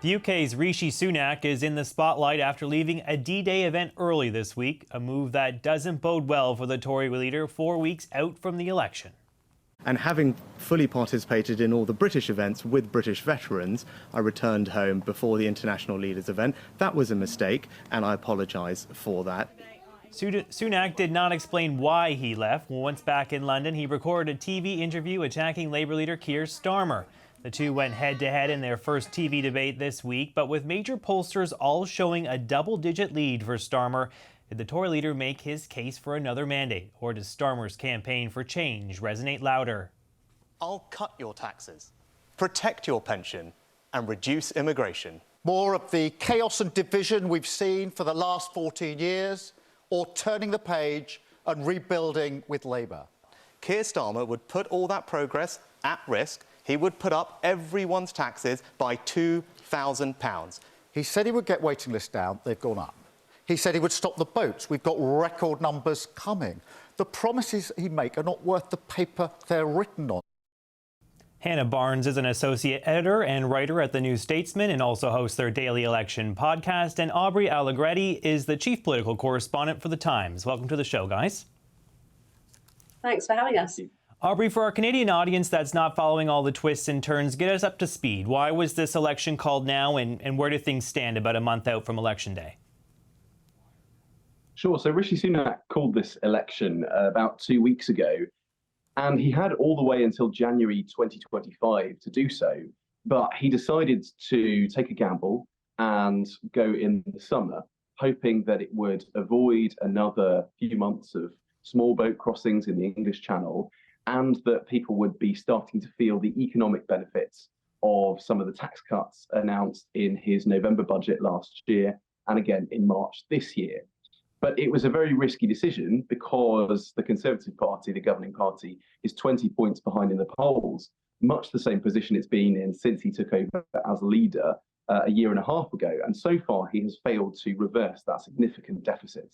The UK's Rishi Sunak is in the spotlight after leaving a D-Day event early this week, a move that doesn't bode well for the Tory leader 4 weeks out from the election. And having fully participated in all the British events with British veterans, I returned home before the International Leaders event. That was a mistake, and I apologise for that. Sunak did not explain why he left. Once back in London, he recorded a TV interview attacking Labour leader Keir Starmer. The two went head-to-head in their first TV debate this week, but with major pollsters all showing a double-digit lead for Starmer, did the Tory leader make his case for another mandate? Or does Starmer's campaign for change resonate louder? I'll cut your taxes, protect your pension, and reduce immigration. More of the chaos and division we've seen for the last 14 years, or turning the page and rebuilding with Labour? Keir Starmer would put all that progress at risk. He would put up everyone's taxes by £2,000. He said he would get waiting lists down. They've gone up. He said he would stop the boats. We've got record numbers coming. The promises he makes are not worth the paper they're written on. Hannah Barnes is an associate editor and writer at the new Statesman and also hosts their daily election podcast. And Aubrey Allegretti is the chief political correspondent for The Times. Welcome to the show, guys. Thanks for having us. Aubrey, for our Canadian audience that's not following all the twists and turns, get us up to speed. Why was this election called now, and where do things stand about a month out from Election Day? Sure. So Rishi Sunak called this election about 2 weeks ago, and he had all the way until January 2025 to do so. But he decided to take a gamble and go in the summer, hoping that it would avoid another few months of small boat crossings in the English Channel, and that people would be starting to feel the economic benefits of some of the tax cuts announced in his November budget last year and again in March this year. But it was a very risky decision because the Conservative Party, the governing party, is 20 points behind in the polls, much the same position it's been in since he took over as leader a year and a half ago. And so far, he has failed to reverse that significant deficit.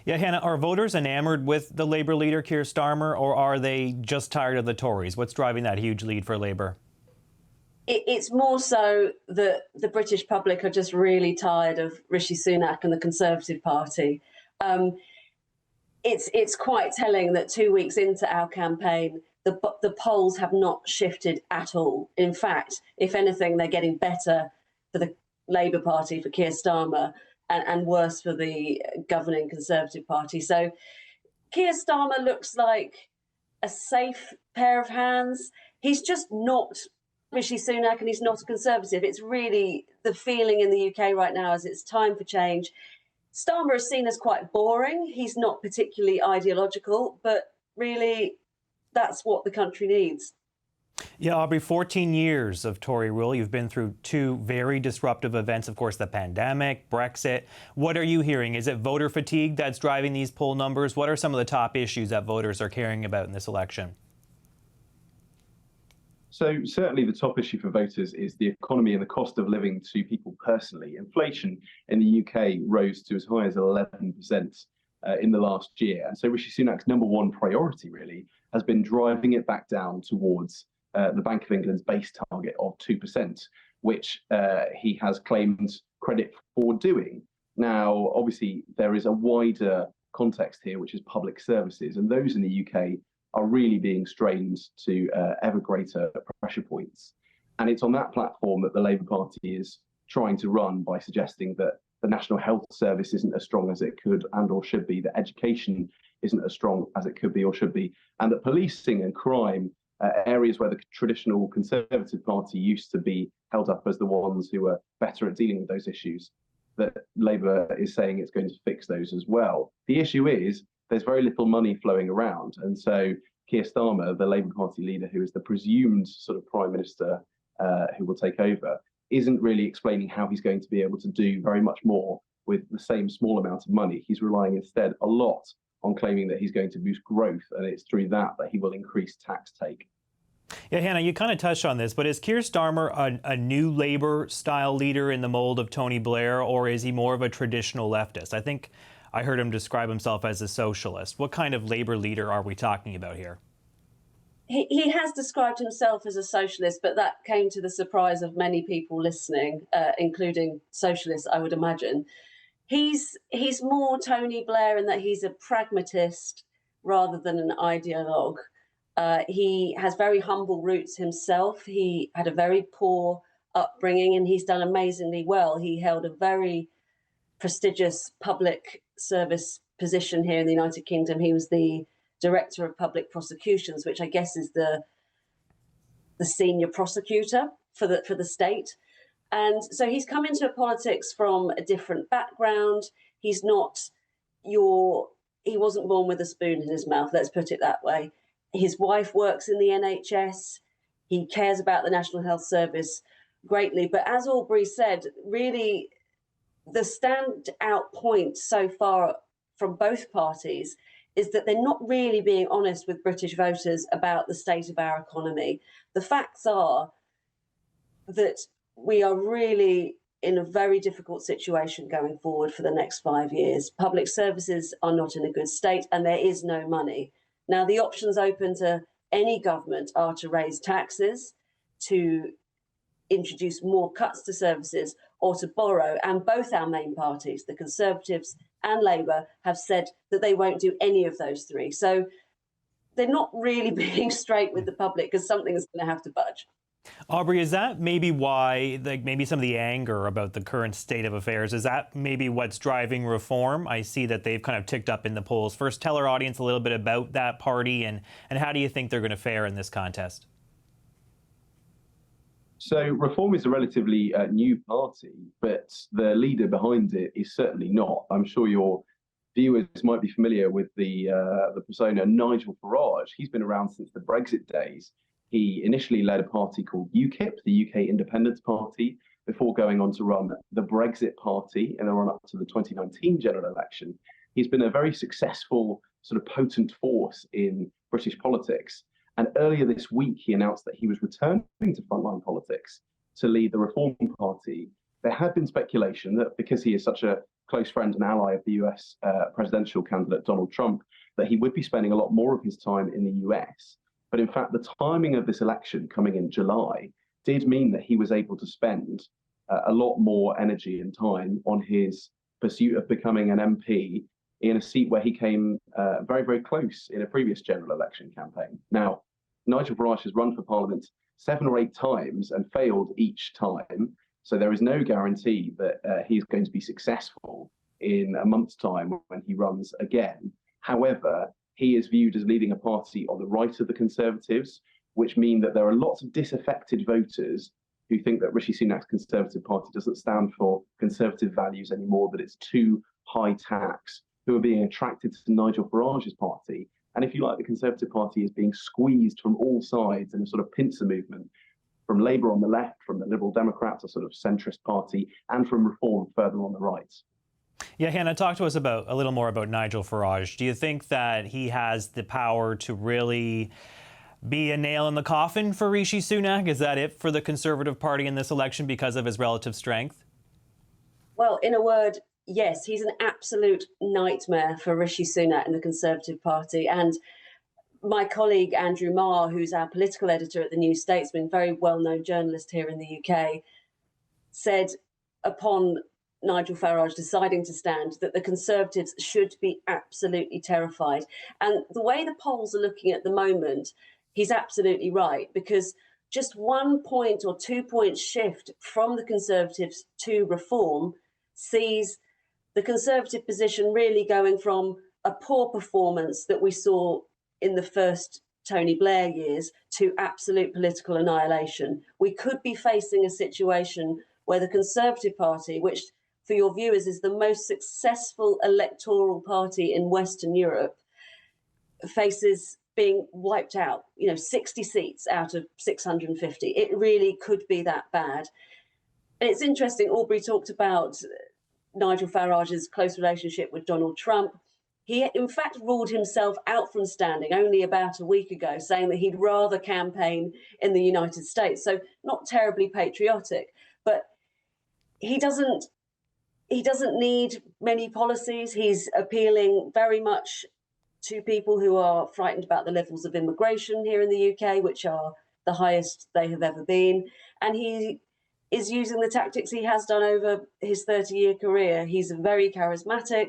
Yeah, Hannah, are voters enamored with the Labour leader, Keir Starmer, or are they just tired of the Tories? What's driving that huge lead for Labour? It's more so that the British public are just really tired of Rishi Sunak and the Conservative Party. It's quite telling that 2 weeks into our campaign, the polls have not shifted at all. In fact, if anything, they're getting better for the Labour Party, for Keir Starmer, and worse for the governing Conservative Party. So Keir Starmer looks like a safe pair of hands. He's just not Rishi Sunak, and he's not a Conservative. It's really the feeling in the UK right now is it's time for change. Starmer is seen as quite boring. He's not particularly ideological, but really that's what the country needs. Yeah, Aubrey, 14 years of Tory rule. You've been through two very disruptive events, of course, the pandemic, Brexit. What are you hearing? Is it voter fatigue that's driving these poll numbers? What are some of the top issues that voters are caring about in this election? So certainly the top issue for voters is the economy and the cost of living to people personally. Inflation in the UK rose to as high as 11% in the last year. And so Rishi Sunak's number one priority really has been driving it back down towards the Bank of England's base target of 2%, which he has claimed credit for doing. Now, obviously, there is a wider context here, which is public services, and those in the UK are really being strained to ever greater pressure points. And it's on that platform that the Labour Party is trying to run by suggesting that the National Health Service isn't as strong as it could and or should be, that education isn't as strong as it could be or should be, and that policing and crime, areas where the traditional Conservative Party used to be held up as the ones who were better at dealing with those issues, that Labour is saying it's going to fix those as well. The issue is there's very little money flowing around. And so Keir Starmer, the Labour Party leader, who is the presumed sort of Prime Minister who will take over, isn't really explaining how he's going to be able to do very much more with the same small amount of money. He's relying instead a lot on claiming that he's going to boost growth, and it's through that he will increase tax take. Yeah, Hannah, you kind of touched on this, but is Keir Starmer a new Labour-style leader in the mold of Tony Blair, or is he more of a traditional leftist? I think I heard him describe himself as a socialist. What kind of Labour leader are we talking about here? He has described himself as a socialist, but that came to the surprise of many people listening, including socialists, I would imagine. He's more Tony Blair in that he's a pragmatist rather than an ideologue. He has very humble roots himself. He had a very poor upbringing and he's done amazingly well. He held a very prestigious public service position here in the United Kingdom. He was the Director of Public Prosecutions, which I guess is the senior prosecutor for the state. And so he's come into politics from a different background. He wasn't born with a spoon in his mouth, let's put it that way. His wife works in the NHS. He cares about the National Health Service greatly. But as Aubrey said, really the standout point so far from both parties is that they're not really being honest with British voters about the state of our economy. The facts are that we are really in a very difficult situation going forward for the next 5 years. Public services are not in a good state and there is no money. Now, the options open to any government are to raise taxes, to introduce more cuts to services, or to borrow. And both our main parties, the Conservatives and Labour, have said that they won't do any of those three. So they're not really being straight with the public because something is going to have to budge. Aubrey, is that maybe why, maybe some of the anger about the current state of affairs, is that maybe what's driving reform? I see that they've kind of ticked up in the polls. First, tell our audience a little bit about that party and how do you think they're going to fare in this contest? So Reform is a relatively new party, but the leader behind it is certainly not. I'm sure your viewers might be familiar with the persona Nigel Farage. He's been around since the Brexit days. He initially led a party called UKIP, the UK Independence Party, before going on to run the Brexit Party in the run-up to the 2019 general election. He's been a very successful, sort of potent force in British politics. And earlier this week, he announced that he was returning to frontline politics to lead the Reform Party. There had been speculation that because he is such a close friend and ally of the US presidential candidate Donald Trump, that he would be spending a lot more of his time in the US. But in fact, the timing of this election coming in July did mean that he was able to spend a lot more energy and time on his pursuit of becoming an MP in a seat where he came very, very close in a previous general election campaign. Now, Nigel Farage has run for Parliament 7 or 8 times and failed each time. So there is no guarantee that he's going to be successful in a month's time when he runs again. However, he is viewed as leading a party on the right of the Conservatives, which mean that there are lots of disaffected voters who think that Rishi Sunak's Conservative Party doesn't stand for Conservative values anymore, that it's too high tax, who are being attracted to Nigel Farage's party. And if you like, the Conservative Party is being squeezed from all sides in a sort of pincer movement, from Labour on the left, from the Liberal Democrats, a sort of centrist party, and from Reform further on the right. Yeah, Hannah, talk to us a little more about Nigel Farage. Do you think that he has the power to really be a nail in the coffin for Rishi Sunak? Is that it for the Conservative Party in this election because of his relative strength? Well, in a word, yes, he's an absolute nightmare for Rishi Sunak and the Conservative Party. And my colleague Andrew Marr, who's our political editor at the New Statesman, very well-known journalist here in the UK, said upon Nigel Farage deciding to stand that the Conservatives should be absolutely terrified. And the way the polls are looking at the moment, he's absolutely right, because just 1 point or 2 point shift from the Conservatives to Reform sees the Conservative position really going from a poor performance that we saw in the first Tony Blair years to absolute political annihilation. We could be facing a situation where the Conservative Party, which for your viewers is the most successful electoral party in Western Europe, faces being wiped out, 60 seats out of 650. It really could be that bad. And it's interesting, Aubrey talked about Nigel Farage's close relationship with Donald Trump. He, in fact, ruled himself out from standing only about a week ago, saying that he'd rather campaign in the United States. So not terribly patriotic, but he doesn't need many policies. He's appealing very much two people who are frightened about the levels of immigration here in the UK, which are the highest they have ever been. And he is using the tactics he has done over his 30-year career. He's very charismatic.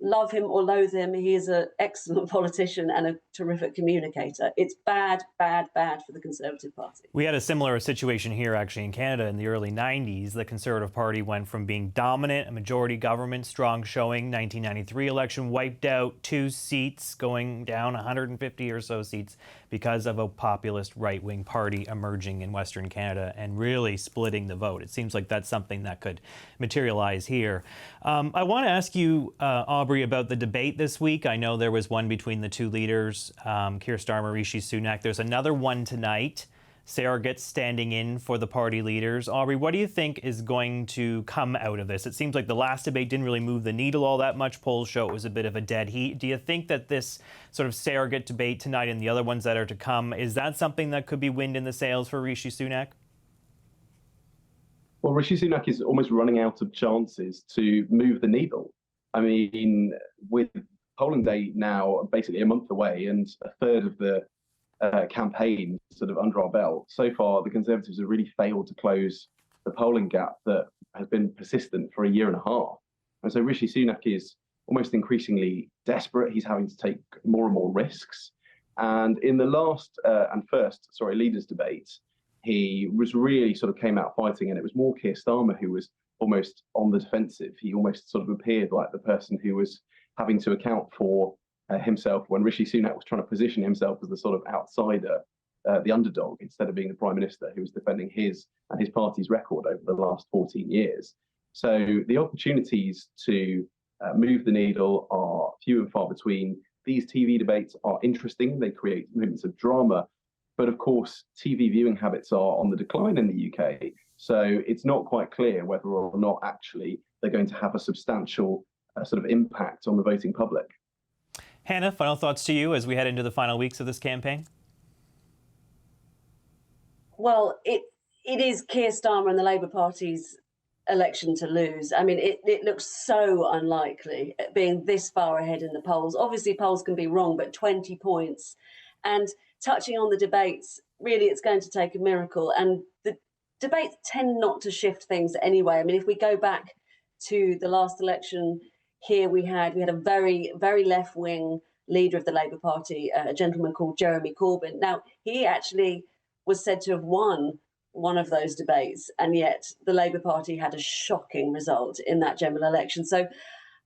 Love him or loathe him, he is an excellent politician and a terrific communicator. It's bad, bad, bad for the Conservative Party. We had a similar situation here actually in Canada in the early 90s. The Conservative Party went from being dominant, a majority government, strong showing. 1993 election wiped out 2 seats, going down 150 or so seats because of a populist right-wing party emerging in Western Canada and really splitting the vote. It seems like that's something that could materialize here. I want to ask you, Aubrey, about the debate this week. I know there was one between the two leaders, Keir Starmer, Rishi Sunak. There's another one tonight. Surrogates standing in for the party leaders. Aubrey, what do you think is going to come out of this? It seems like the last debate didn't really move the needle all that much. Polls show it was a bit of a dead heat. Do you think that this sort of surrogate debate tonight and the other ones that are to come, is that something that could be wind in the sails for Rishi Sunak? Well, Rishi Sunak is almost running out of chances to move the needle. I mean, with polling day now basically a month away and a third of the campaign sort of under our belt, so far the Conservatives have really failed to close the polling gap that has been persistent for a year and a half. And so Rishi Sunak is almost increasingly desperate. He's having to take more and more risks. And in the last leaders debate, he was really sort of came out fighting, and it was more Keir Starmer who was almost on the defensive. He almost sort of appeared like the person who was having to account for himself when Rishi Sunak was trying to position himself as the sort of outsider, the underdog, instead of being the Prime Minister who was defending his and his party's record over the last 14 years. So the opportunities to move the needle are few and far between. These TV debates are interesting. They create moments of drama. But of course, TV viewing habits are on the decline in the UK. So it's not quite clear whether or not actually they're going to have a substantial sort of impact on the voting public. Hannah, final thoughts to you as we head into the final weeks of this campaign? Well, it is Keir Starmer and the Labour Party's election to lose. I mean, it looks so unlikely being this far ahead in the polls. Obviously, polls can be wrong, but 20 points. And touching on the debates, really, it's going to take a miracle. And the debates tend not to shift things anyway. I mean, if we go back to the last election here, we had a very, very left-wing leader of the Labour Party, a gentleman called Jeremy Corbyn. Now, he actually was said to have won one of those debates, and yet the Labour Party had a shocking result in that general election. So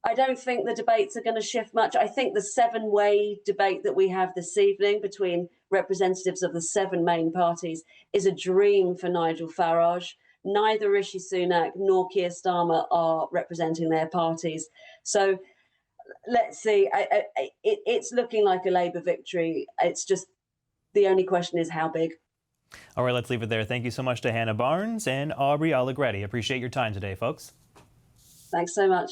I don't think the debates are going to shift much. I think the 7-way debate that we have this evening between representatives of the 7 main parties is a dream for Nigel Farage. Neither Rishi Sunak nor Keir Starmer are representing their parties. So let's see. It's looking like a Labour victory. It's just the only question is how big. All right, let's leave it there. Thank you so much to Hannah Barnes and Aubrey Allegretti. Appreciate your time today, folks. Thanks so much.